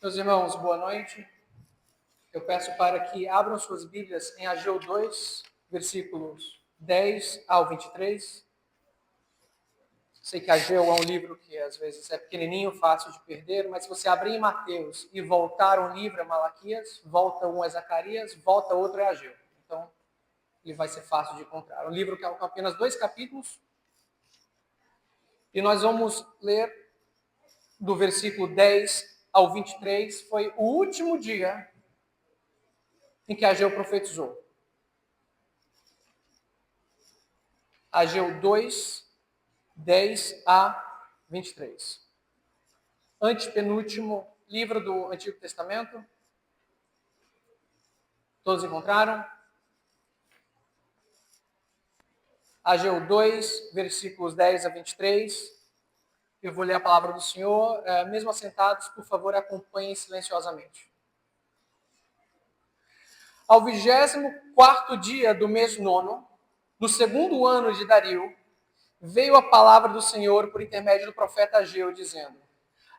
Meus irmãos, boa noite. Eu peço para que abram suas Bíblias em Ageu 2, versículos 10 ao 23. Sei que Ageu é um livro que às vezes é pequenininho, fácil de perder, mas se você abrir em Mateus e voltar um livro a Malaquias, volta um a Zacarias, volta outro a Ageu. Então, ele vai ser fácil de encontrar. Um livro que é com apenas 2 capítulos. E nós vamos ler do versículo 10 ao 23. Foi o último dia em que Ageu profetizou. Ageu 2, 10 a 23. Antepenúltimo livro do Antigo Testamento. Todos encontraram? Ageu 2, versículos 10 a 23. Eu vou ler a palavra do Senhor. Mesmo assentados, por favor, acompanhem silenciosamente. Ao 24º dia do mês nono, no segundo ano de Dario, veio a palavra do Senhor por intermédio do profeta Ageu, dizendo: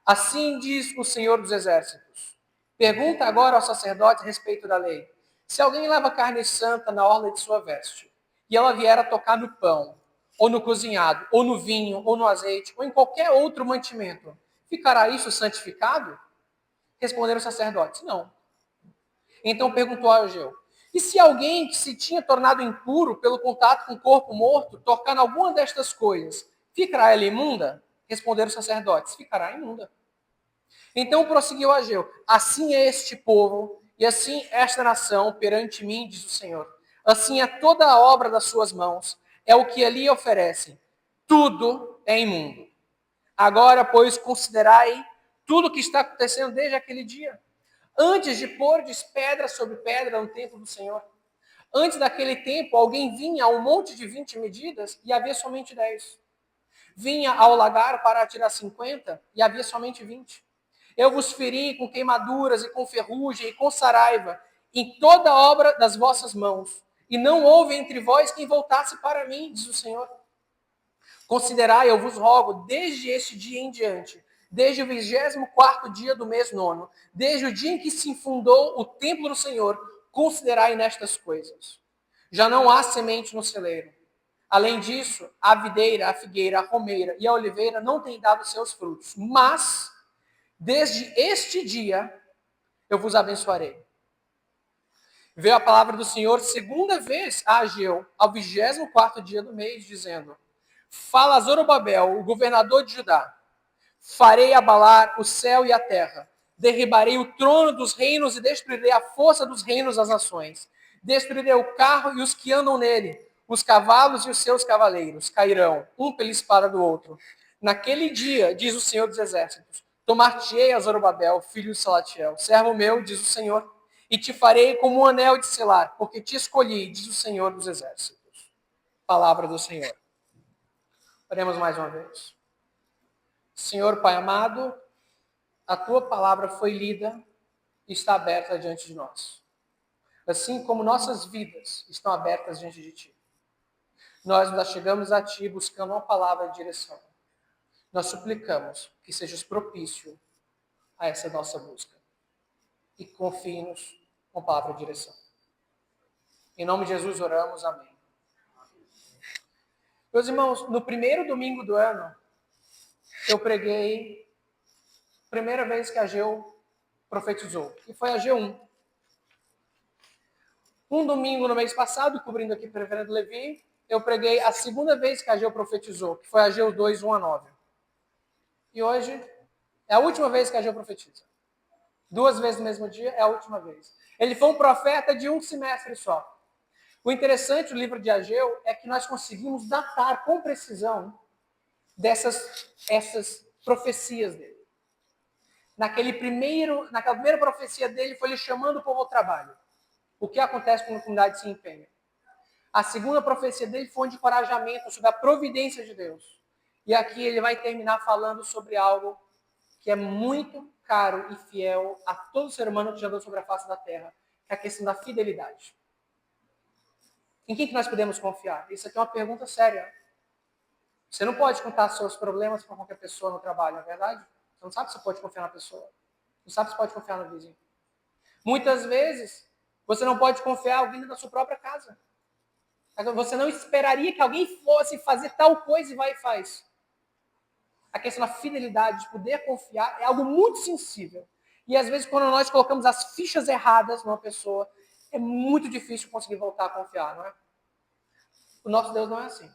Assim diz o Senhor dos Exércitos. Pergunta agora ao sacerdote a respeito da lei. Se alguém leva carne santa na orla de sua veste, e ela vier a tocar no pão, ou no cozinhado, ou no vinho, ou no azeite, ou em qualquer outro mantimento, ficará isso santificado? Responderam os sacerdotes: não. Então perguntou a Ageu: e se alguém que se tinha tornado impuro pelo contato com o corpo morto tocar em alguma destas coisas, ficará ela imunda? Responderam os sacerdotes: ficará imunda. Então prosseguiu Ageu: assim é este povo, e assim esta nação perante mim, diz o Senhor. Assim é toda a obra das suas mãos, é o que ali oferecem. Tudo é imundo. Agora, pois, considerai tudo o que está acontecendo desde aquele dia. Antes de pôrdes pedra sobre pedra no templo do Senhor. Antes daquele tempo, alguém vinha a um monte de 20 medidas e havia somente 10. Vinha ao lagar para atirar 50 e havia somente 20. Eu vos feri com queimaduras e com ferrugem e com saraiva em toda a obra das vossas mãos. E não houve entre vós quem voltasse para mim, diz o Senhor. Considerai, eu vos rogo, desde este dia em diante, desde o 24º dia do mês nono, desde o dia em que se fundou o templo do Senhor, considerai nestas coisas. Já não há semente no celeiro. Além disso, a videira, a figueira, a romeira e a oliveira não têm dado seus frutos. Mas, desde este dia, eu vos abençoarei. Veio a palavra do Senhor segunda vez a Ageu, ao 24º dia do mês, dizendo: Fala a Zorobabel, o governador de Judá: farei abalar o céu e a terra, derribarei o trono dos reinos e destruirei a força dos reinos das nações. Destruirei o carro e os que andam nele, os cavalos e os seus cavaleiros cairão, um pela espada do outro. Naquele dia, diz o Senhor dos Exércitos, tomar-te-ei a Zorobabel, filho de Salatiel, servo meu, diz o Senhor, e te farei como um anel de selar, porque te escolhi, diz o Senhor dos Exércitos. Palavra do Senhor. Oremos mais uma vez. Senhor Pai amado, a tua palavra foi lida e está aberta diante de nós. Assim como nossas vidas estão abertas diante de ti. Nós nos chegamos a ti buscando uma palavra de direção. Nós suplicamos que sejas propício a essa nossa busca. E confie-nos com a palavra de direção. Em nome de Jesus oramos, amém. Meus irmãos, no primeiro domingo do ano, eu preguei a primeira vez que Ageu profetizou. E foi Ageu 1. Um domingo no mês passado, cobrindo aqui para o reverendo Levi, eu preguei a segunda vez que Ageu profetizou, que foi Ageu 2, 1 a 9. E hoje é a última vez que Ageu profetiza. 2 vezes no mesmo dia é a última vez. Ele foi um profeta de um semestre só. O interessante do livro de Ageu é que nós conseguimos datar com precisão essas profecias dele. Naquela primeira profecia dele foi ele chamando o povo ao trabalho. O que acontece quando a comunidade se empenha? A segunda profecia dele foi um encorajamento sobre a providência de Deus. E aqui ele vai terminar falando sobre algo que é muito caro e fiel a todo ser humano que já andou sobre a face da terra, que é a questão da fidelidade. Em quem que nós podemos confiar? Isso aqui é uma pergunta séria. Você não pode contar seus problemas para qualquer pessoa no trabalho, não é verdade? Você não sabe se você pode confiar na pessoa. Não sabe se pode confiar no vizinho. Muitas vezes, você não pode confiar em alguém da sua própria casa. Você não esperaria que alguém fosse fazer tal coisa e vai e faz. A questão da fidelidade, de poder confiar, é algo muito sensível. E às vezes, quando nós colocamos as fichas erradas numa pessoa, é muito difícil conseguir voltar a confiar, não é? O nosso Deus não é assim.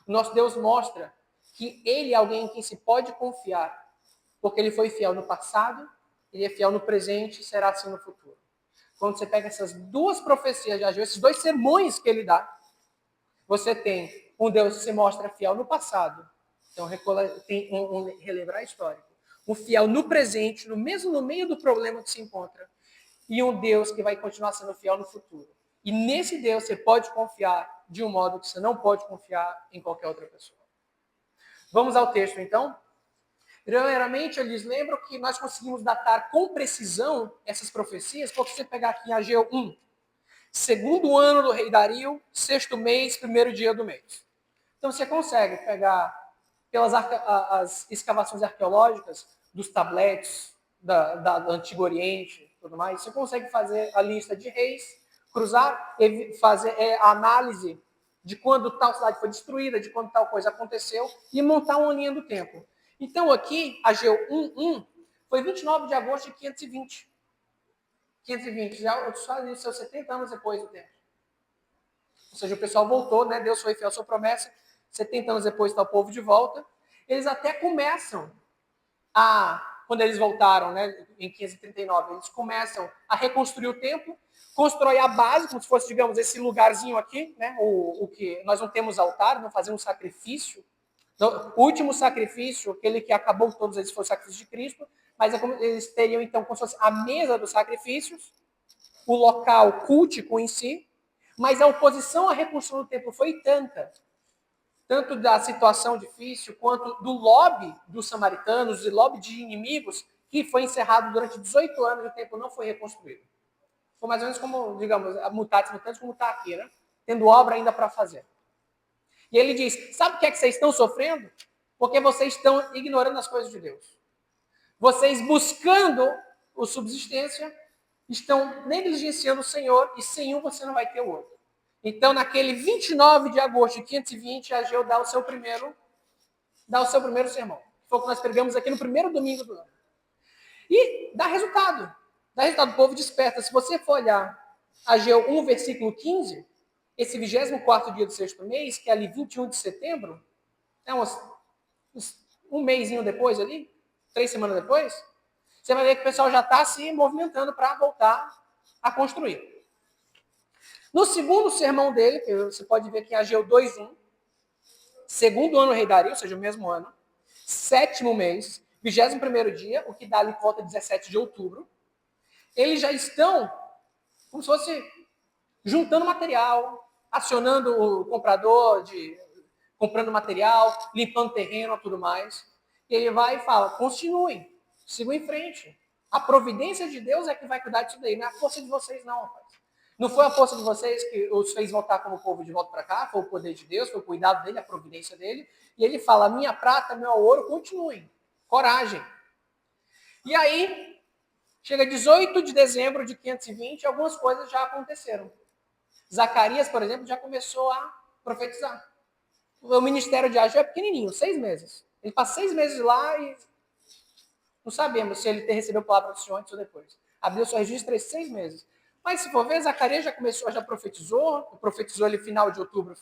O nosso Deus mostra que Ele é alguém em quem se pode confiar, porque Ele foi fiel no passado, Ele é fiel no presente e será assim no futuro. Quando você pega essas duas profecias de Ageu, esses dois sermões que Ele dá, você tem um Deus que se mostra fiel no passado, então tem um relembrar histórico, um fiel no presente, mesmo no meio do problema que se encontra, e um Deus que vai continuar sendo fiel no futuro. E nesse Deus você pode confiar de um modo que você não pode confiar em qualquer outra pessoa. Vamos ao texto, então. Primeiramente, eu lhes lembro que nós conseguimos datar com precisão essas profecias, porque você pegar aqui em Ageu 1, segundo ano do rei Dario, sexto mês, primeiro dia do mês. Então você consegue pegar pelas as escavações arqueológicas dos tabletes do Antigo Oriente e tudo mais, você consegue fazer a lista de reis, cruzar, fazer a análise de quando tal cidade foi destruída, de quando tal coisa aconteceu, e montar uma linha do tempo. Então aqui, Ageu 1.1, foi 29 de agosto de 520. 520, já os seus 70 anos depois do tempo. Ou seja, o pessoal voltou, né? Deus foi fiel à sua promessa. 70 anos depois está o povo de volta. Eles até começam quando eles voltaram, né, em 539, eles começam a reconstruir o templo, constrói a base, como se fosse, digamos, esse lugarzinho aqui, né, o que nós não temos altar, não fazemos sacrifício. O último sacrifício, aquele que acabou com todos eles, foi o sacrifício de Cristo, mas eles teriam, então, como se fosse a mesa dos sacrifícios, o local cultico em si, mas a oposição à reconstrução do templo foi tanta, tanto da situação difícil, quanto do lobby dos samaritanos e lobby de inimigos, que foi encerrado durante 18 anos e o templo não foi reconstruído. Foi mais ou menos como, digamos, a mutatis mutandis, como está aqui, né? Tendo obra ainda para fazer. E ele diz, sabe o que é que vocês estão sofrendo? Porque vocês estão ignorando as coisas de Deus. Vocês buscando a subsistência, estão negligenciando o Senhor, e sem um você não vai ter o outro. Então, naquele 29 de agosto de 520, Ageu dá o seu primeiro sermão. Foi o que nós pregamos aqui no primeiro domingo do ano. E dá resultado. Dá resultado, o povo desperta. Se você for olhar Ageu 1, versículo 15, esse 24º dia do sexto mês, que é ali 21 de setembro, é um mêsinho depois ali, 3 semanas depois, você vai ver que o pessoal já está se movimentando para voltar a construir. No segundo sermão dele, que você pode ver que em Ageu 2:1, segundo ano do rei Dario, ou seja, o mesmo ano, sétimo mês, 21º dia, o que dá ali por volta de 17 de outubro, eles já estão, como se fosse, juntando material, acionando o comprador, comprando material, limpando terreno e tudo mais. E ele vai e fala, continuem, sigam em frente. A providência de Deus é que vai cuidar disso daí, não é a força de vocês não, rapaz. Não foi a força de vocês que os fez voltar como povo de volta para cá, foi o poder de Deus, foi o cuidado dele, a providência dele. E ele fala, minha prata, meu ouro, continuem. Coragem. E aí, chega 18 de dezembro de 520, algumas coisas já aconteceram. Zacarias, por exemplo, já começou a profetizar. O ministério de Ageu é pequenininho, 6 meses. Ele passa 6 meses lá e não sabemos se ele recebeu a palavra do Senhor antes ou depois. A Bíblia só registra esses 6 meses. Mas se for ver, Zacarias já profetizou ele final de outubro,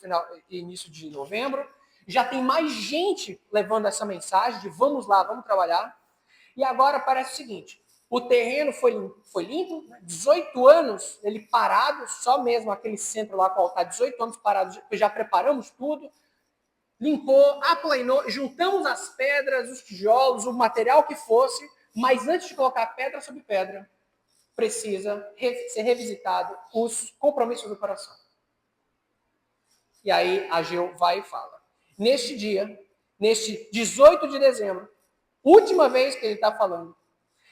início de novembro. Já tem mais gente levando essa mensagem de vamos lá, vamos trabalhar. E agora parece o seguinte, o terreno foi limpo, 18 anos ele parado, só mesmo aquele centro lá com o altar, 18 anos parado, já preparamos tudo, limpou, aplainou, juntamos as pedras, os tijolos, o material que fosse, mas antes de colocar pedra sobre pedra, precisa ser revisitado os compromissos do coração. E aí Ageu vai e fala. Neste dia, neste 18 de dezembro, última vez que ele está falando,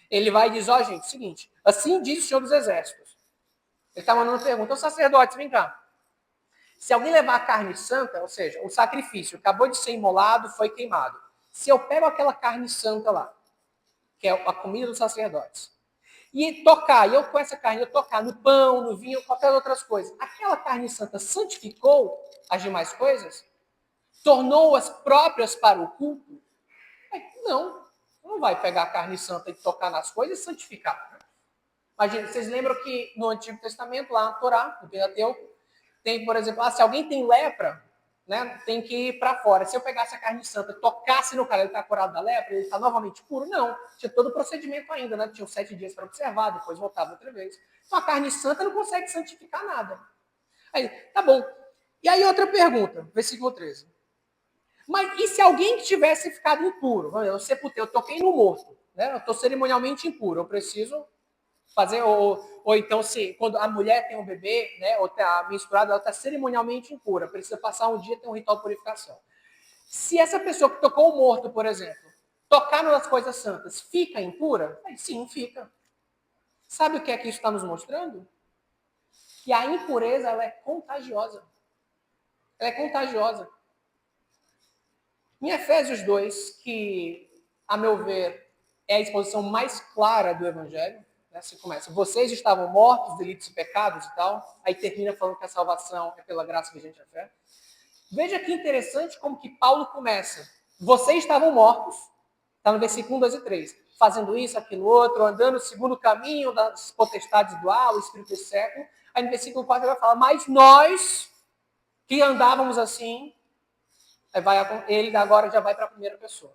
ele vai e diz, ó, gente, seguinte, assim diz o Senhor dos Exércitos. Ele está mandando pergunta, sacerdotes, vem cá. Se alguém levar a carne santa, ou seja, o sacrifício acabou de ser imolado, foi queimado. Se eu pego aquela carne santa lá, que é a comida dos sacerdotes, e tocar, eu com essa carne, eu tocar no pão, no vinho, qualquer outras coisas, aquela carne santa santificou as demais coisas? Tornou-as próprias para o culto? Não, não vai pegar a carne santa e tocar nas coisas e santificar. Imagina, vocês lembram que no Antigo Testamento, lá na Torá, no Pentateuco, tem, por exemplo, se alguém tem lepra, né, tem que ir para fora. Se eu pegasse a carne santa, tocasse no cara, ele está curado da lepra, ele está novamente puro? Não. Tinha todo o procedimento ainda, né? Tinha 7 dias para observar, depois voltava outra vez. Então a carne santa não consegue santificar nada. Aí, tá bom. E aí outra pergunta, versículo 13. Mas e se alguém que tivesse ficado impuro? Eu sepultei, eu toquei no morto, né? Eu estou cerimonialmente impuro, eu preciso fazer, ou então se quando a mulher tem um bebê, né, ou está menstruada, ela está cerimonialmente impura, precisa passar um dia, ter um ritual de purificação. Se essa pessoa que tocou o morto, por exemplo, tocar nas coisas santas, fica impura? Sim, fica. Sabe o que é que isso está nos mostrando? Que a impureza, ela é contagiosa. Ela é contagiosa. Em Efésios 2, que, a meu ver, é a exposição mais clara do Evangelho, né? Você começa, vocês estavam mortos, delitos e pecados e tal, aí termina falando que a salvação é pela graça mediante a fé. Veja que interessante como que Paulo começa. Vocês estavam mortos, está no versículo 1, 2 e 3, fazendo isso, aquilo, outro, andando segundo o caminho das potestades do ar, o espírito desse século. Aí no versículo 4 ele vai falar, mas nós que andávamos assim, ele agora já vai para a primeira pessoa.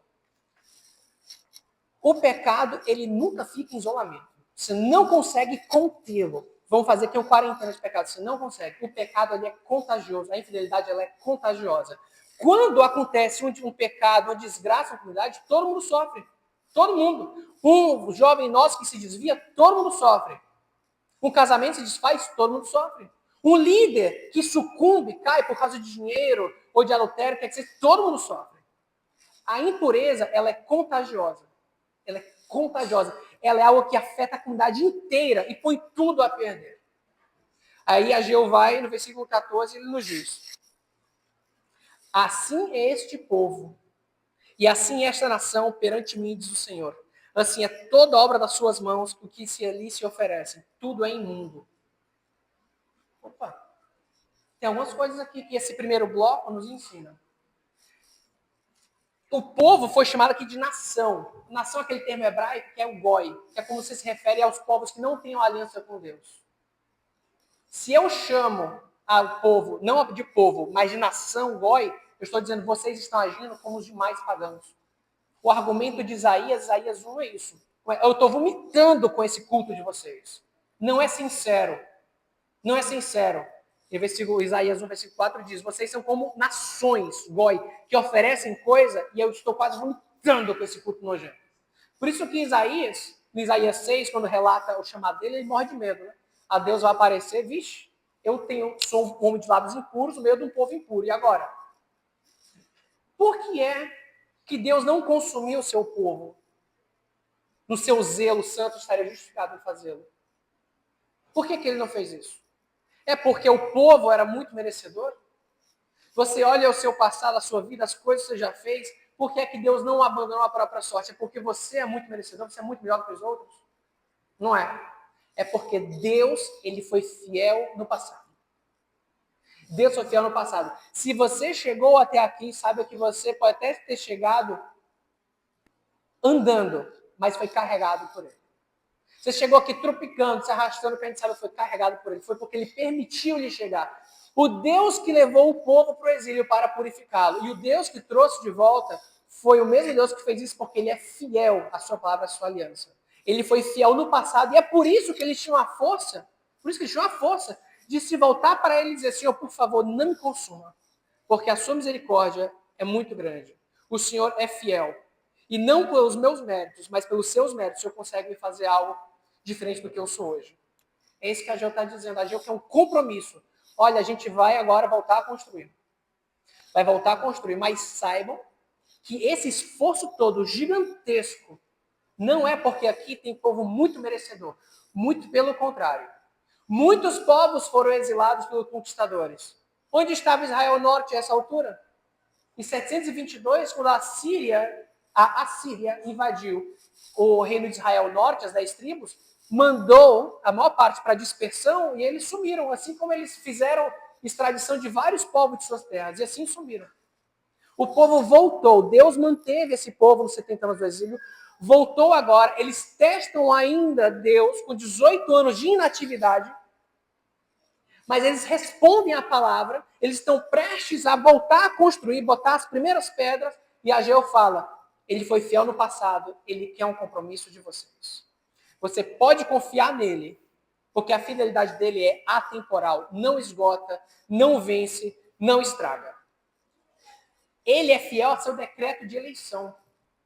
O pecado, ele nunca fica em isolamento. Você não consegue contê-lo. Vamos fazer aqui um quarentena de pecado. Você não consegue. O pecado, ele é contagioso. A infidelidade, ela é contagiosa. Quando acontece um pecado, uma desgraça na comunidade, todo mundo sofre. Todo mundo. Um jovem nosso que se desvia, todo mundo sofre. Um casamento se desfaz, todo mundo sofre. Um líder que sucumbe, cai por causa de dinheiro ou de adultério, quer dizer, todo mundo sofre. A impureza, ela é contagiosa. Ela é contagiosa. Ela é algo que afeta a comunidade inteira e põe tudo a perder. Aí Ageu vai, no versículo 14, ele nos diz: assim é este povo, e assim é esta nação perante mim, diz o Senhor. Assim é toda obra das suas mãos, o que ali se oferece. Tudo é imundo. Opa! Tem algumas coisas aqui que esse primeiro bloco nos ensina. O povo foi chamado aqui de nação. Nação é aquele termo hebraico que é o goi, que é como se refere aos povos que não têm uma aliança com Deus. Se eu chamo ao povo, não de povo, mas de nação, goi, eu estou dizendo, vocês estão agindo como os demais pagãos. O argumento de Isaías 1 é isso. Eu estou vomitando com esse culto de vocês. Não é sincero. Não é sincero. E Isaías 1, versículo 4 diz, vocês são como nações, goi, que oferecem coisa e eu estou quase vomitando com esse culto nojento. Por isso que Isaías, no Isaías 6, quando relata o chamado dele, ele morre de medo, né? A Deus vai aparecer, vixe, sou um homem de lábios impuros no meio de um povo impuro. E agora? Por que é que Deus não consumiu o seu povo? No seu zelo santo estaria justificado em fazê-lo. Por que ele não fez isso? É porque o povo era muito merecedor? Você olha o seu passado, a sua vida, as coisas que você já fez, por que é que Deus não abandonou a própria sorte? É porque você é muito merecedor, você é muito melhor que os outros? Não é. É porque Deus, ele foi fiel no passado. Deus foi fiel no passado. Se você chegou até aqui, saiba que você pode até ter chegado andando, mas foi carregado por ele. Você chegou aqui tropicando, se arrastando, que a gente sabe foi carregado por ele. Foi porque ele permitiu lhe chegar. O Deus que levou o povo para o exílio para purificá-lo e o Deus que trouxe de volta foi o mesmo Deus que fez isso porque ele é fiel à sua palavra, à sua aliança. Ele foi fiel no passado e é por isso que eles tinham a força, de se voltar para ele e dizer, Senhor, por favor, não me consuma, porque a sua misericórdia é muito grande. O Senhor é fiel. E não pelos meus méritos, mas pelos seus méritos, o Senhor consegue me fazer algo diferente do que eu sou hoje. É isso que a Ageu está dizendo. A Ageu quer um compromisso. Olha, a gente vai agora voltar a construir. Vai voltar a construir, mas saibam que esse esforço todo gigantesco não é porque aqui tem povo muito merecedor. Muito pelo contrário. Muitos povos foram exilados pelos conquistadores. Onde estava Israel Norte a essa altura? Em 722, quando a Síria a Assíria invadiu o reino de Israel norte, as 10 tribos, mandou a maior parte para dispersão e eles sumiram, assim como eles fizeram extradição de vários povos de suas terras, e assim sumiram. O povo voltou, Deus manteve esse povo nos 70 anos do exílio, voltou agora, eles testam ainda Deus com 18 anos de inatividade, mas eles respondem à palavra, eles estão prestes a voltar a construir, botar as primeiras pedras, e Ageu fala, ele foi fiel no passado, ele quer um compromisso de vocês. Você pode confiar nele, porque a fidelidade dele é atemporal, não esgota, não vence, não estraga. Ele é fiel ao seu decreto de eleição.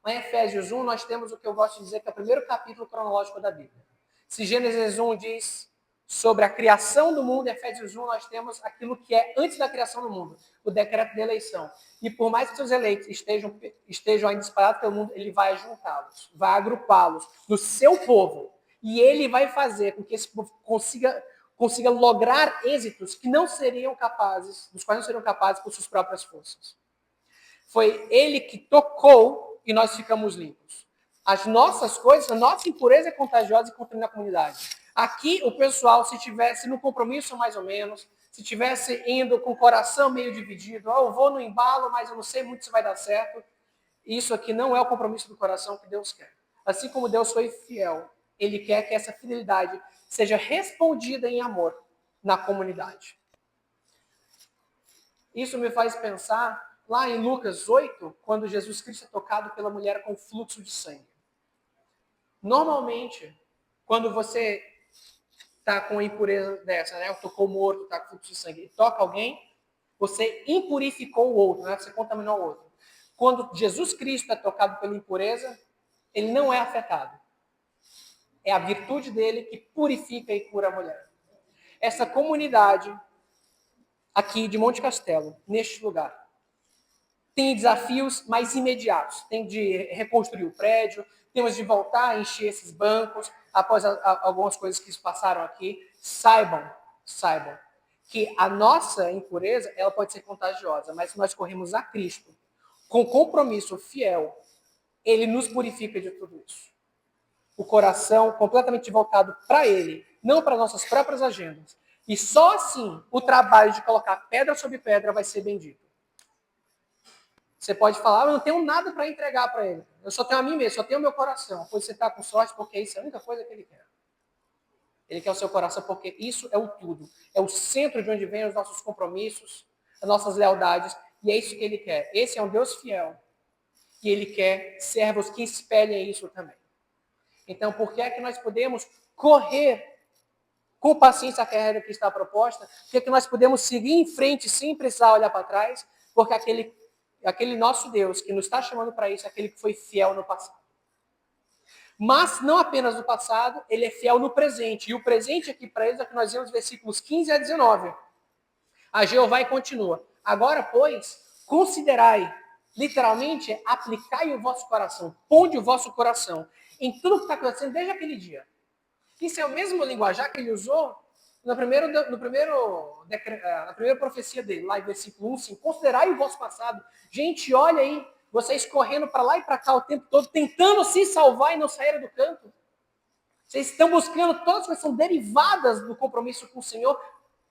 Em Efésios 1, nós temos o que eu gosto de dizer que é o primeiro capítulo cronológico da Bíblia. Se Gênesis 1 diz sobre a criação do mundo, em Efésios 1 nós temos aquilo que é antes da criação do mundo, o decreto de eleição. E por mais que seus eleitos estejam ainda espalhados pelo mundo, ele vai juntá-los, vai agrupá-los no seu povo. E ele vai fazer com que esse povo consiga lograr êxitos que não seriam capazes, dos quais não seriam capazes por suas próprias forças. Foi ele que tocou e nós ficamos limpos. As nossas coisas, a nossa impureza é contagiosa e contamina a comunidade. Aqui, o pessoal, se tivesse no compromisso mais ou menos, se tivesse indo com o coração meio dividido, eu vou no embalo, mas eu não sei muito se vai dar certo, isso aqui não é o compromisso do coração que Deus quer. Assim como Deus foi fiel, ele quer que essa fidelidade seja respondida em amor na comunidade. Isso me faz pensar lá em Lucas 8, quando Jesus Cristo é tocado pela mulher com fluxo de sangue. Normalmente, quando você está com uma impureza dessa, né? Tocou morto, está com fluxo de sangue, e toca alguém, você impurificou o outro, né? Você contaminou o outro. Quando Jesus Cristo é tocado pela impureza, ele não é afetado. É a virtude dele que purifica e cura a mulher. Essa comunidade aqui de Monte Castelo, neste lugar, tem desafios mais imediatos. Tem de reconstruir o prédio, temos de voltar a encher esses bancos, após algumas coisas que passaram aqui. Saibam que a nossa impureza ela pode ser contagiosa, mas se nós corremos a Cristo, com compromisso fiel, ele nos purifica de tudo isso. O coração completamente voltado para ele, não para nossas próprias agendas. E só assim o trabalho de colocar pedra sobre pedra vai ser bendito. Você pode falar, eu não tenho nada para entregar para ele. Eu só tenho a mim mesmo, só tenho o meu coração. Pois você está com sorte, porque isso é a única coisa que ele quer. Ele quer o seu coração, porque isso é o tudo. É o centro de onde vêm os nossos compromissos, as nossas lealdades. E é isso que ele quer. Esse é um Deus fiel. E ele quer servos que espelhem isso também. Então, por que é que nós podemos correr com paciência a carreira que está proposta? Por que é que nós podemos seguir em frente sem precisar olhar para trás? Porque aquele nosso Deus que nos está chamando para isso é aquele que foi fiel no passado. Mas não apenas no passado, ele é fiel no presente. E o presente aqui para eles é que nós vemos versículos 15 a 19. A Jeová continua. Agora, pois, considerai, literalmente, aplicai o vosso coração, ponde o vosso coração em tudo que está acontecendo desde aquele dia. Isso é o mesmo linguajar que ele usou na primeira profecia dele, lá em versículo 1, assim, considerai o vosso passado. Gente, olha aí, vocês correndo para lá e para cá o tempo todo, tentando se salvar e não saíram do canto. Vocês estão buscando todas as coisas que são derivadas do compromisso com o Senhor,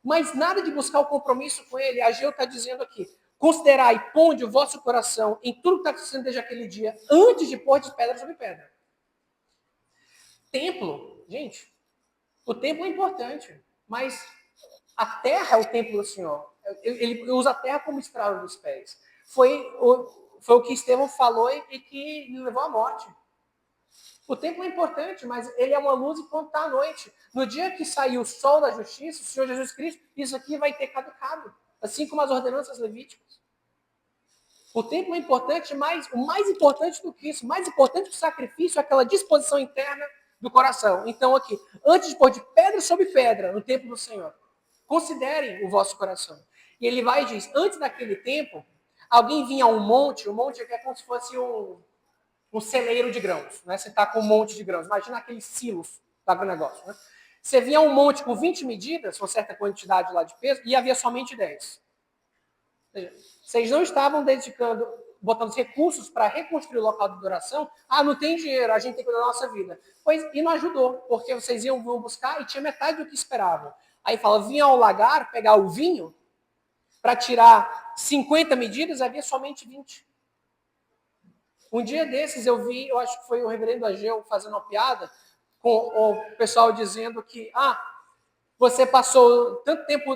mas nada de buscar o compromisso com Ele. Ageu está dizendo aqui, considerai, ponde o vosso coração em tudo que está acontecendo desde aquele dia, antes de pôr de pedra sobre pedra. Templo, gente, o templo é importante, mas a terra é o templo do Senhor. Ele usa a terra como estrada dos pés. Foi o que Estevão falou e que levou à morte. O templo é importante, mas ele é uma luz enquanto está à noite. No dia que sair o sol da justiça, o Senhor Jesus Cristo, isso aqui vai ter caducado, assim como as ordenanças levíticas. O templo é importante, mas o mais importante do que isso, mais importante que o sacrifício é aquela disposição interna do coração. Então aqui, antes de pôr de pedra sobre pedra no templo do Senhor, considerem o vosso coração. E ele vai e diz, antes daquele tempo, alguém vinha a um monte, o monte aqui é como se fosse um celeiro de grãos, né? Você está com um monte de grãos, imagina aqueles silos do negócio, né? Você vinha a um monte com 20 medidas, uma certa quantidade lá de peso, e havia somente 10. Vocês não estavam dedicando botando recursos para reconstruir o local de adoração. Ah, não tem dinheiro, a gente tem que cuidar da nossa vida. Pois, e não ajudou, porque vocês vão buscar e tinha metade do que esperavam. Aí fala, vinha ao lagar pegar o vinho para tirar 50 medidas, havia somente 20. Um dia desses eu vi, eu acho que foi o reverendo Ageu fazendo uma piada com o pessoal dizendo que, você passou tanto tempo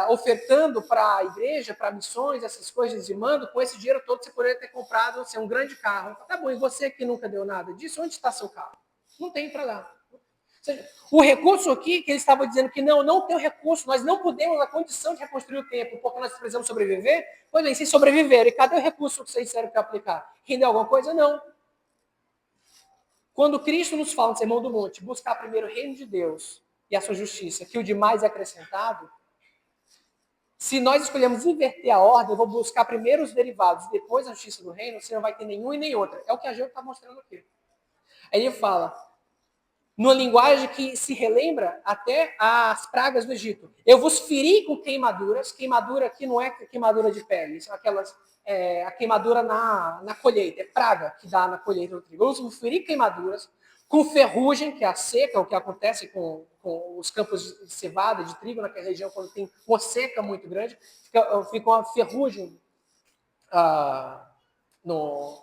ofertando para a igreja, para missões, essas coisas, dizimando, com esse dinheiro todo você poderia ter comprado assim, um grande carro. Tá bom, e você que nunca deu nada disso, onde está seu carro? Não tem para dar. Ou seja, o recurso aqui, que eles estavam dizendo que não tem o recurso, nós não podemos a condição de reconstruir o templo, porque nós precisamos sobreviver. Pois bem, se sobreviver, e cadê o recurso que vocês disseram para aplicar? Rendeu alguma coisa? Não. Quando Cristo nos fala no Sermão do Monte, buscar primeiro o reino de Deus e a sua justiça, que o demais é acrescentado, se nós escolhemos inverter a ordem, eu vou buscar primeiro os derivados, depois a justiça do reino, você não vai ter nenhum e nem outra. É o que a Ageu está mostrando aqui. Aí ele fala, numa linguagem que se relembra até as pragas do Egito. Eu vos feri com queimaduras. Queimadura aqui não é queimadura de pele, são aquelas a queimadura na colheita, é praga que dá na colheita do trigo. Eu vos feri queimaduras com ferrugem, que é a seca, o que acontece com os campos de cevada, de trigo naquela região, quando tem uma seca muito grande, fica uma ferrugem no,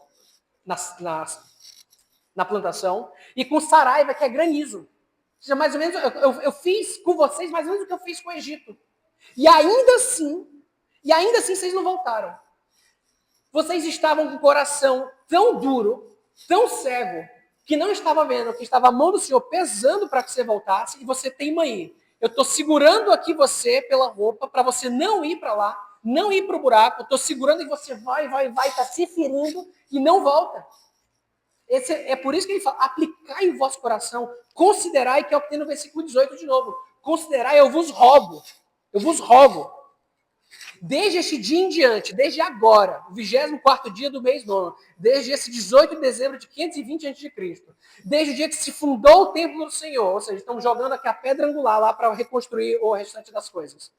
na plantação, e com saraiva, que é granizo. Ou seja, mais ou menos, eu fiz com vocês mais ou menos o que eu fiz com o Egito. E ainda assim vocês não voltaram. Vocês estavam com o coração tão duro, tão cego, que não estava vendo, que estava a mão do Senhor pesando para que você voltasse, e você teima aí. Eu estou segurando aqui você pela roupa, para você não ir para lá, não ir para o buraco, eu estou segurando e você vai, está se ferindo e não volta. É por isso que ele fala, aplicai o vosso coração, considerai, que é o que tem no versículo 18 de novo, considerai, eu vos rogo, desde este dia em diante, desde agora, o 24º dia do mês nono, desde esse 18 de dezembro de 520 a.C., desde o dia que se fundou o templo do Senhor, ou seja, estamos jogando aqui a pedra angular lá para reconstruir o restante das coisas.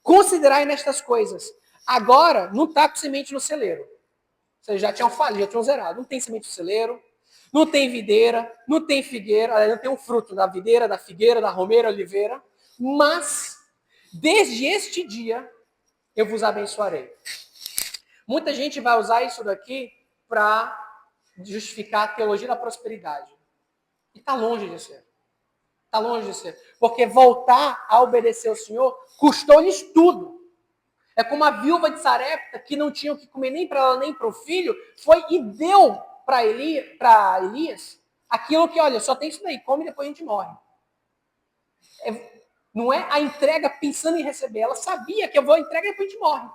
Considerai nestas coisas. Agora, não está com semente no celeiro. Vocês já tinham falado, já tinham zerado. Não tem semente no celeiro, não tem videira, não tem figueira, não tem um fruto da videira, da figueira, da romeira, oliveira, mas desde este dia eu vos abençoarei. Muita gente vai usar isso daqui para justificar a teologia da prosperidade. E está longe de ser. Está longe de ser. Porque voltar a obedecer ao Senhor custou-lhes tudo. É como a viúva de Sarepta, que não tinha o que comer nem para ela nem para o filho, foi e deu para Elias aquilo que, olha, só tem isso daí, come e depois a gente morre. Não é a entrega pensando em receber, ela sabia que eu vou entregar e depois a gente morre.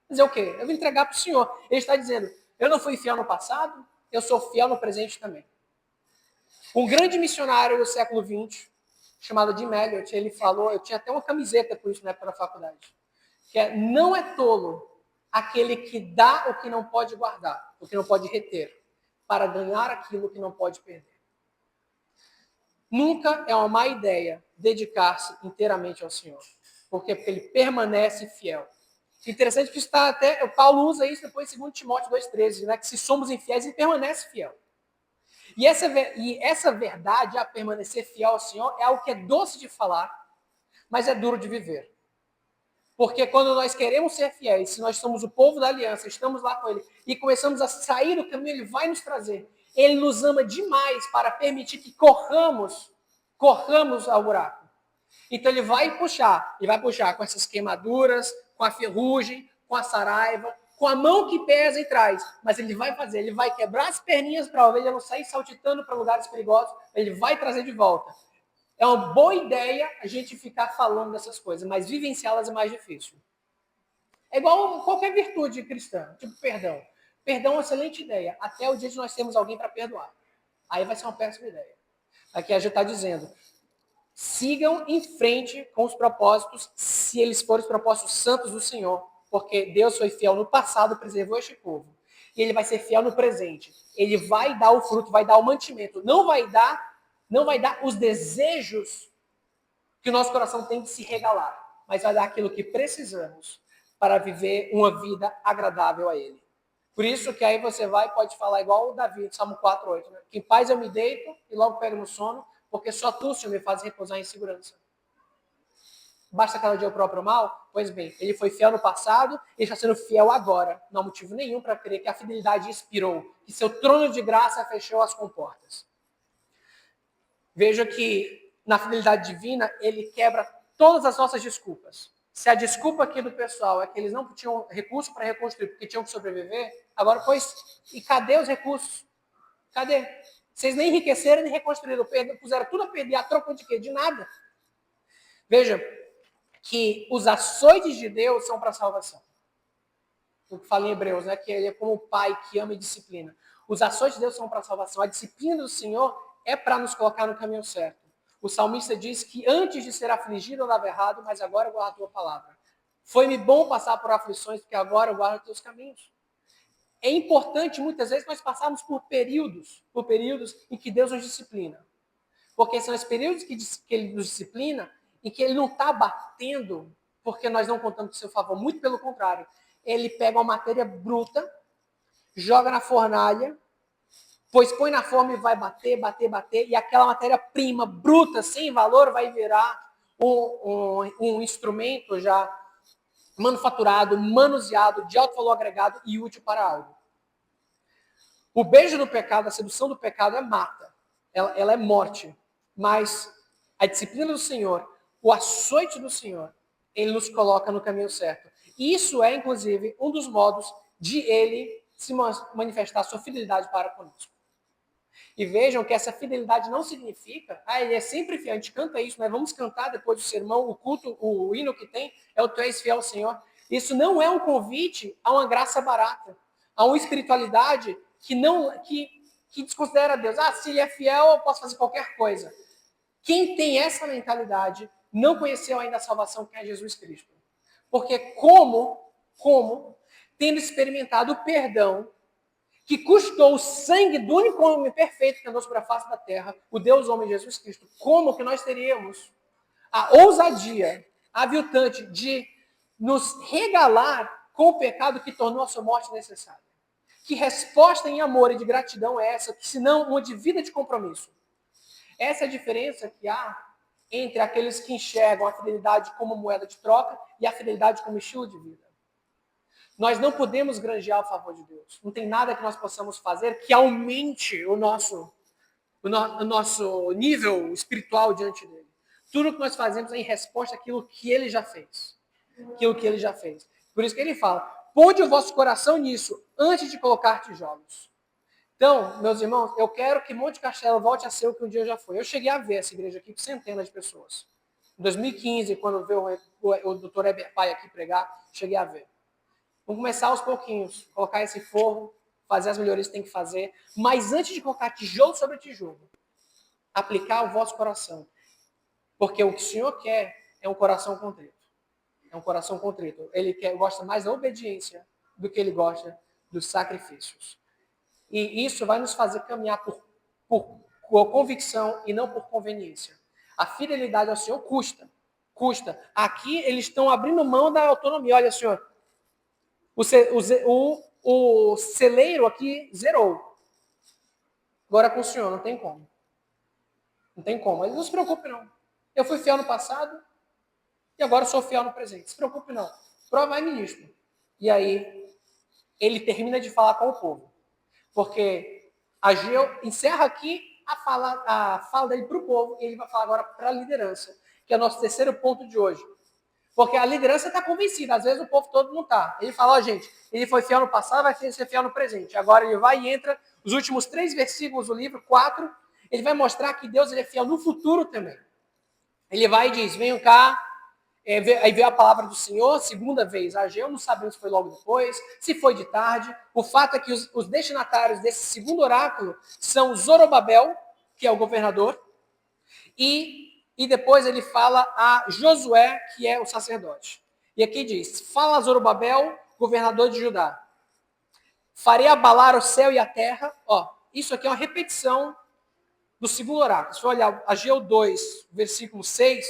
Dizer o quê? Eu vou entregar para o Senhor. Ele está dizendo, eu não fui fiel no passado, eu sou fiel no presente também. Um grande missionário do século XX, chamado Jim Elliot, ele falou, eu tinha até uma camiseta com isso na época da faculdade, que é, não é tolo aquele que dá o que não pode guardar, o que não pode reter, para ganhar aquilo que não pode perder. Nunca é uma má ideia dedicar-se inteiramente ao Senhor, porque ele permanece fiel. Interessante que está até, o Paulo usa isso depois em 2 Timóteo 2,13, né, que se somos infiéis, ele permanece fiel. E essa verdade, a permanecer fiel ao Senhor, é algo que é doce de falar, mas é duro de viver. Porque quando nós queremos ser fiéis, se nós somos o povo da aliança, estamos lá com ele, e começamos a sair do caminho, ele vai nos trazer. Ele nos ama demais para permitir que corramos ao buraco. Então ele vai puxar com essas queimaduras, com a ferrugem, com a saraiva, com a mão que pesa e traz. Mas ele vai fazer, ele vai quebrar as perninhas para a ovelha não sair saltitando para lugares perigosos, ele vai trazer de volta. É uma boa ideia a gente ficar falando dessas coisas, mas vivenciá-las é mais difícil. É igual qualquer virtude cristã, tipo perdão. Perdão é uma excelente ideia, até o dia de nós termos alguém para perdoar. Aí vai ser uma péssima ideia. Aqui a gente está dizendo, sigam em frente com os propósitos, se eles forem os propósitos santos do Senhor, porque Deus foi fiel no passado, preservou este povo. E ele vai ser fiel no presente. Ele vai dar o fruto, vai dar o mantimento. Não vai dar os desejos que o nosso coração tem de se regalar, mas vai dar aquilo que precisamos para viver uma vida agradável a Ele. Por isso que aí você pode falar igual o Davi, Salmo 4:8, né? Que em paz eu me deito e logo pego no sono, porque só tu, Senhor, me faz repousar em segurança. Basta cada dia o próprio mal? Pois bem, ele foi fiel no passado e está sendo fiel agora. Não há motivo nenhum para crer que a fidelidade expirou, que seu trono de graça fechou as comportas. Veja que na fidelidade divina, ele quebra todas as nossas desculpas. Se a desculpa aqui do pessoal é que eles não tinham recurso para reconstruir porque tinham que sobreviver, agora, pois, e cadê os recursos? Cadê? Vocês nem enriqueceram nem reconstruíram, puseram tudo a perder, a troca de quê? De nada. Veja que os açoites de Deus são para a salvação. O que fala em Hebreus, né? Que ele é como o pai que ama e disciplina. Os açoites de Deus são para a salvação. A disciplina do Senhor é para nos colocar no caminho certo. O salmista diz que antes de ser afligido eu andava errado, mas agora eu guardo a tua palavra. Foi-me bom passar por aflições, porque agora eu guardo os teus caminhos. É importante, muitas vezes, nós passarmos por períodos em que Deus nos disciplina. Porque são os períodos que ele nos disciplina em que ele não está batendo porque nós não contamos com seu favor. Muito pelo contrário. Ele pega uma matéria bruta, joga na fornalha, pois põe na forma e vai bater, e aquela matéria-prima bruta, sem valor, vai virar um instrumento já manufaturado, manuseado, de alto valor agregado e útil para algo. O beijo do pecado, a sedução do pecado é mata. Ela é morte. Mas a disciplina do Senhor, o açoite do Senhor, ele nos coloca no caminho certo. E isso é, inclusive, um dos modos de ele se manifestar sua fidelidade para conosco. E vejam que essa fidelidade não significa, ele é sempre fiel, a gente canta isso, nós vamos cantar depois do sermão, o culto, o hino que tem é o Tu és fiel, Senhor. Isso não é um convite a uma graça barata, a uma espiritualidade que desconsidera Deus. Se ele é fiel, eu posso fazer qualquer coisa. Quem tem essa mentalidade não conheceu ainda a salvação que é Jesus Cristo. Porque tendo experimentado o perdão que custou o sangue do único homem perfeito que andou sobre a face da terra, o Deus homem Jesus Cristo, como que nós teríamos a ousadia aviltante de nos regalar com o pecado que tornou a sua morte necessária? Que resposta em amor e de gratidão é essa, se não uma de vida de compromisso? Essa é a diferença que há entre aqueles que enxergam a fidelidade como moeda de troca e a fidelidade como estilo de vida. Nós não podemos granjear o favor de Deus. Não tem nada que nós possamos fazer que aumente o nosso nível espiritual diante dele. Tudo que nós fazemos é em resposta àquilo que ele já fez. Aquilo que ele já fez. Por isso que ele fala, ponde o vosso coração nisso antes de colocar tijolos. Então, meus irmãos, eu quero que Monte Castelo volte a ser o que um dia já foi. Eu cheguei a ver essa igreja aqui com centenas de pessoas. Em 2015, quando veio o doutor Heber Pai aqui pregar, cheguei a ver. Vamos começar aos pouquinhos, colocar esse forro, fazer as melhorias que tem que fazer, mas antes de colocar tijolo sobre tijolo, aplicar o vosso coração. Porque o que o Senhor quer é um coração contrito. É um coração contrito. Ele gosta mais da obediência do que ele gosta dos sacrifícios. E isso vai nos fazer caminhar por convicção e não por conveniência. A fidelidade ao Senhor custa. Custa. Aqui eles estão abrindo mão da autonomia. Olha, Senhor, o celeiro aqui zerou. Agora com o Senhor, não tem como. Não tem como. Mas não se preocupe, não. Eu fui fiel no passado e agora sou fiel no presente. Não se preocupe, não. Provai-me nisto. E aí, ele termina de falar com o povo. Porque Ageu encerra aqui a fala dele para o povo e ele vai falar agora para a liderança, que é o nosso terceiro ponto de hoje. Porque a liderança está convencida, às vezes o povo todo não está. Ele fala, gente, ele foi fiel no passado, vai ser fiel no presente. Agora ele vai e entra, os últimos 3 versículos do livro, 4, ele vai mostrar que Deus ele é fiel no futuro também. Ele vai e diz, venham cá, aí veio a palavra do Senhor, segunda vez, Ageu, não sabemos se foi logo depois, se foi de tarde. O fato é que os destinatários desse segundo oráculo são Zorobabel, que é o governador, e depois ele fala a Josué, que é o sacerdote. E aqui diz, fala a Zorobabel, governador de Judá. Farei abalar o céu e a terra. Isso aqui é uma repetição do segundo oráculo. Se for olhar Ageu 2, versículo 6,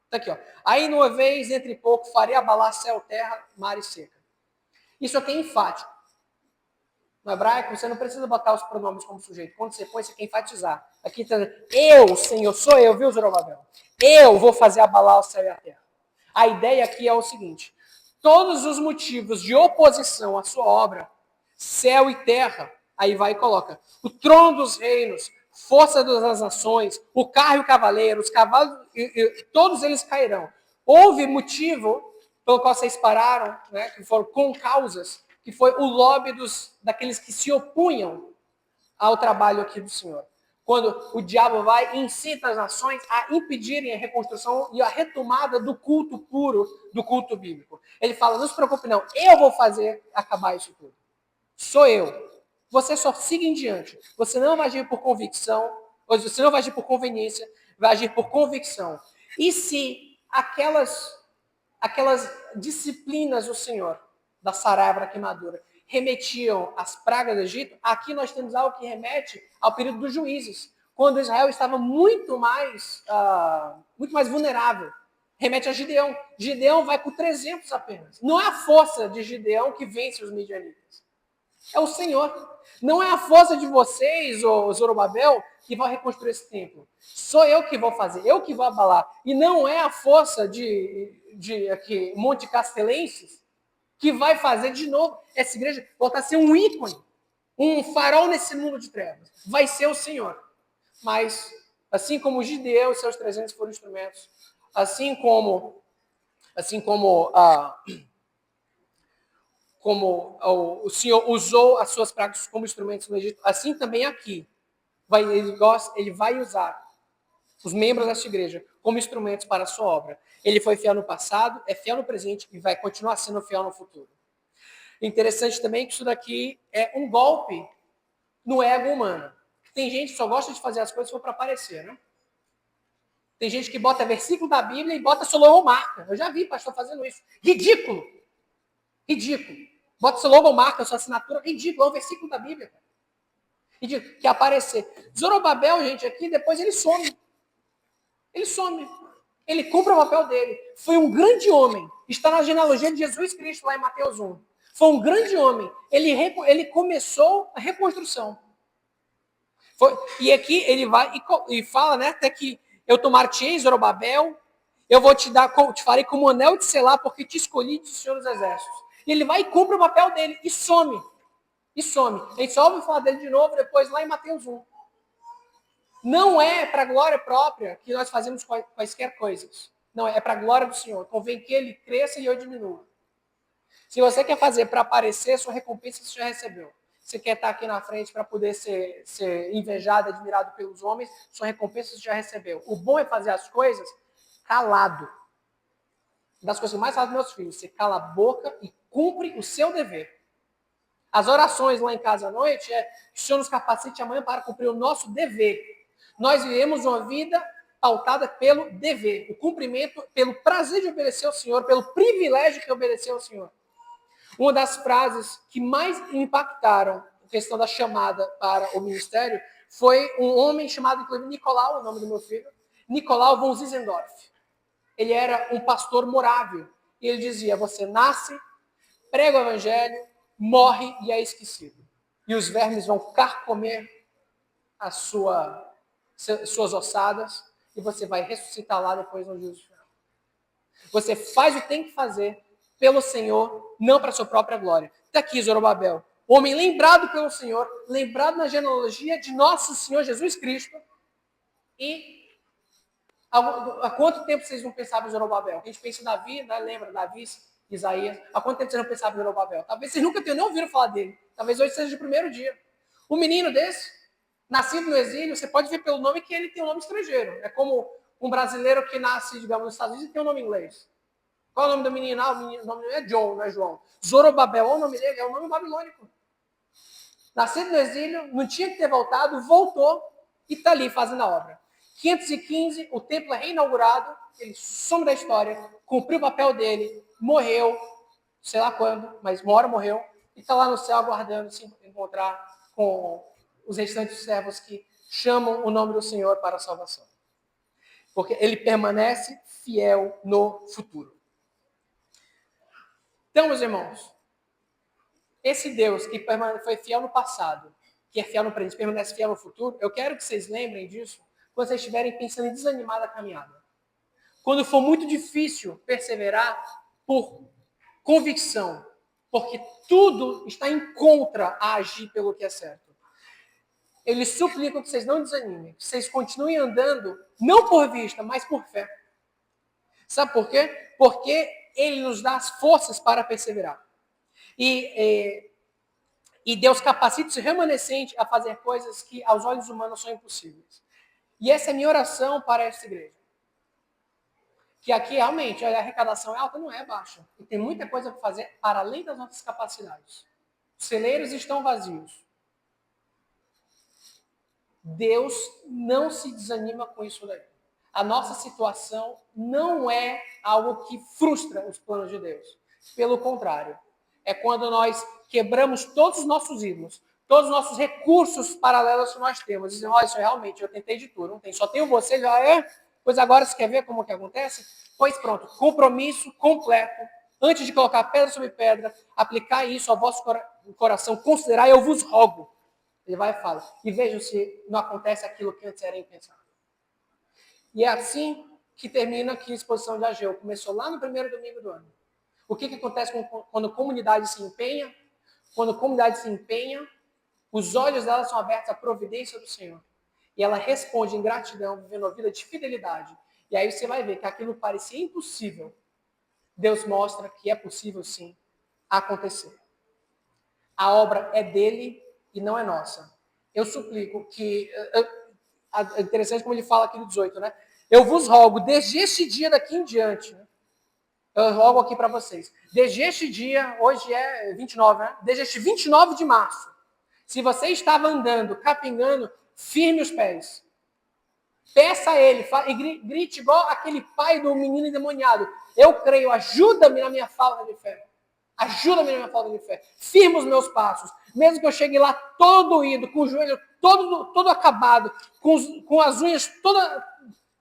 está aqui. Aí numa vez, entre pouco, farei abalar céu, terra, mar e seca. Isso aqui é enfático. No hebraico, você não precisa botar os pronomes como sujeito. Quando você põe, você quer enfatizar. Aqui está eu, Senhor, sou eu, viu, Zorobabel? Eu vou fazer abalar o céu e a terra. A ideia aqui é o seguinte: todos os motivos de oposição à sua obra, céu e terra, aí vai e coloca, o trono dos reinos, força das nações, o carro e o cavaleiro, os cavalos, todos eles cairão. Houve motivo pelo qual vocês pararam, né, que foram com causas, que foi o lobby daqueles que se opunham ao trabalho aqui do Senhor. Quando o diabo vai e incita as nações a impedirem a reconstrução e a retomada do culto puro, do culto bíblico. Ele fala, não se preocupe não, eu vou fazer acabar isso tudo. Sou eu. Você só siga em diante. Você não vai agir por convicção, ou você não vai agir por conveniência, vai agir por convicção. E se aquelas disciplinas do Senhor, da saraiva, da queimadura, remetiam às pragas do Egito, aqui nós temos algo que remete ao período dos juízes, quando Israel estava muito mais vulnerável. Remete a Gideão. Gideão vai com 300 apenas. Não é a força de Gideão que vence os midianitas. É o Senhor. Não é a força de vocês, ô Zorobabel, que vai reconstruir esse templo. Sou eu que vou fazer, eu que vou abalar. E não é a força de aqui, Monte Castelenses que vai fazer de novo essa igreja voltar a ser um ícone, um farol nesse mundo de trevas. Vai ser o Senhor. Mas, assim como Gideão e seus 300 foram instrumentos, assim como o Senhor usou as suas práticas como instrumentos no Egito, assim também aqui ele vai usar os membros desta igreja como instrumentos para a sua obra. Ele foi fiel no passado, é fiel no presente e vai continuar sendo fiel no futuro. Interessante também que isso daqui é um golpe no ego humano. Tem gente que só gosta de fazer as coisas para aparecer, né? Tem gente que bota versículo da Bíblia e bota sua logomarca. Eu já vi pastor fazendo isso. Ridículo. Ridículo. Bota sua logomarca, sua assinatura. Ridículo. É um versículo da Bíblia. Ridículo. Quer aparecer. Zorobabel, gente, aqui, depois ele some. Ele some. Ele cumpre o papel dele. Foi um grande homem. Está na genealogia de Jesus Cristo, lá em Mateus 1. Foi um grande homem. Ele começou a reconstrução. E aqui ele vai e fala, né, até que eu tomar-te-ei, Zorobabel, eu vou te farei como anel de selar, porque te escolhi de Senhor dos Exércitos. E ele vai e cumpre o papel dele e some. E some. A gente só ouve falar dele de novo depois lá em Mateus 1. Não é para a glória própria que nós fazemos quaisquer coisas. Não, é para a glória do Senhor. Convém que ele cresça e eu diminua. Se você quer fazer para aparecer, sua recompensa você já recebeu. Você quer estar aqui na frente para poder ser invejado, admirado pelos homens, sua recompensa você já recebeu. O bom é fazer as coisas calado. Uma das coisas que mais falo dos meus filhos, você cala a boca e cumpre o seu dever. As orações lá em casa à noite é que o Senhor nos capacite amanhã para cumprir o nosso dever. Nós vivemos uma vida pautada pelo dever, o cumprimento, pelo prazer de obedecer ao Senhor, pelo privilégio de obedecer ao Senhor. Uma das frases que mais impactaram a questão da chamada para o ministério foi um homem chamado, inclusive, Nicolau, o nome do meu filho, Nicolau von Zinzendorf. Ele era um pastor morável. E ele dizia, você nasce, prega o evangelho, morre e é esquecido. E os vermes vão carcomer suas ossadas e você vai ressuscitar lá depois no juízo final. Você faz o que tem que fazer pelo Senhor, não para a sua própria glória. Está aqui Zorobabel, homem lembrado pelo Senhor, lembrado na genealogia de nosso Senhor Jesus Cristo. E há quanto tempo vocês não pensavam em Zorobabel? A gente pensa em Davi, né? Lembra Davi, Isaías? Há quanto tempo vocês não pensavam em Zorobabel? Talvez vocês nunca tenham nem ouvido falar dele. Talvez hoje seja o primeiro dia. Um menino desse, nascido no exílio, você pode ver pelo nome que ele tem um nome estrangeiro. É como um brasileiro que nasce, digamos, nos Estados Unidos e tem um nome inglês. Qual é o nome do menino? O nome é John, não é João. Zorobabel, o nome dele é o nome babilônico. Nascido no exílio, não tinha que ter voltado, voltou e está ali fazendo a obra. 515, o templo é reinaugurado, ele some da história, cumpriu o papel dele, morreu, sei lá quando, mas uma hora morreu, e está lá no céu aguardando se encontrar com os restantes servos que chamam o nome do Senhor para a salvação. Porque ele permanece fiel no futuro. Então, meus irmãos, esse Deus que foi fiel no passado, que é fiel no presente, permanece fiel no futuro, eu quero que vocês lembrem disso quando vocês estiverem pensando em desanimar da caminhada. Quando for muito difícil perseverar por convicção, porque tudo está em contra a agir pelo que é certo. Eles suplicam que vocês não desanimem, que vocês continuem andando, não por vista, mas por fé. Sabe por quê? Porque Ele nos dá as forças para perseverar. E Deus capacita o remanescente a fazer coisas que aos olhos humanos são impossíveis. E essa é a minha oração para esta igreja. Que aqui realmente a arrecadação é alta, não é baixa. E tem muita coisa para fazer para além das nossas capacidades. Os celeiros estão vazios. Deus não se desanima com isso daí. A nossa situação não é algo que frustra os planos de Deus. Pelo contrário, é quando nós quebramos todos os nossos ídolos, todos os nossos recursos paralelos que nós temos. Dizendo, olha, isso realmente, eu tentei de tudo, não tem, só tenho você, já é. Pois agora você quer ver como que acontece? Pois pronto, compromisso completo. Antes de colocar pedra sobre pedra, aplicar isso ao vosso coração, considerar, eu vos rogo. Ele vai e fala, e vejam se não acontece aquilo que antes era impensável. E é assim que termina aqui a exposição de Ageu. Começou lá no primeiro domingo do ano. O que acontece quando a comunidade se empenha? Quando a comunidade se empenha, os olhos dela são abertos à providência do Senhor. E ela responde em gratidão, vivendo uma vida de fidelidade. E aí você vai ver que aquilo parecia impossível. Deus mostra que é possível, sim, acontecer. A obra é dele e não é nossa. Eu suplico que... É interessante como ele fala aqui no 18, né? Eu vos rogo, desde este dia daqui em diante, né? Eu rogo aqui para vocês. Desde este dia, hoje é 29, né? Desde este 29 de março, se você estava andando, capingando, firme os pés. Peça a ele, e grite igual aquele pai do menino endemoniado. Eu creio, ajuda-me na minha falta de fé. Ajuda-me na minha falta de fé. Firma os meus passos. Mesmo que eu chegue lá todo doído, com o joelho todo acabado, com as unhas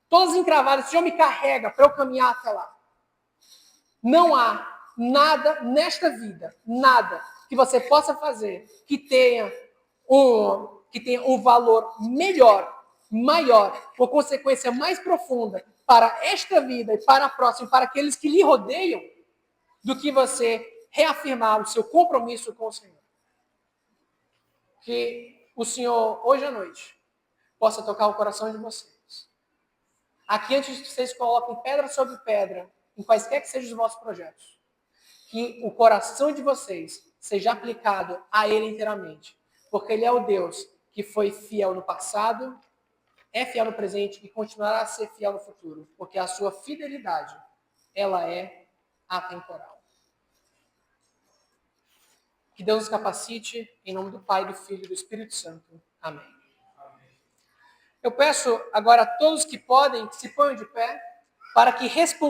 todas encravadas, o Senhor me carrega para eu caminhar até lá. Não há nada nesta vida, nada que você possa fazer que tenha um valor melhor, maior, por consequência mais profunda para esta vida e para a próxima, para aqueles que lhe rodeiam, do que você reafirmar o seu compromisso com o Senhor. Que o Senhor, hoje à noite, possa tocar o coração de vocês. Aqui, antes que vocês coloquem pedra sobre pedra, em quaisquer que sejam os vossos projetos, que o coração de vocês seja aplicado a Ele inteiramente. Porque Ele é o Deus que foi fiel no passado, é fiel no presente e continuará a ser fiel no futuro. Porque a sua fidelidade, ela é atemporal. Que Deus nos capacite, em nome do Pai, do Filho e do Espírito Santo. Amém. Eu peço agora a todos que podem, que se ponham de pé, para que respondam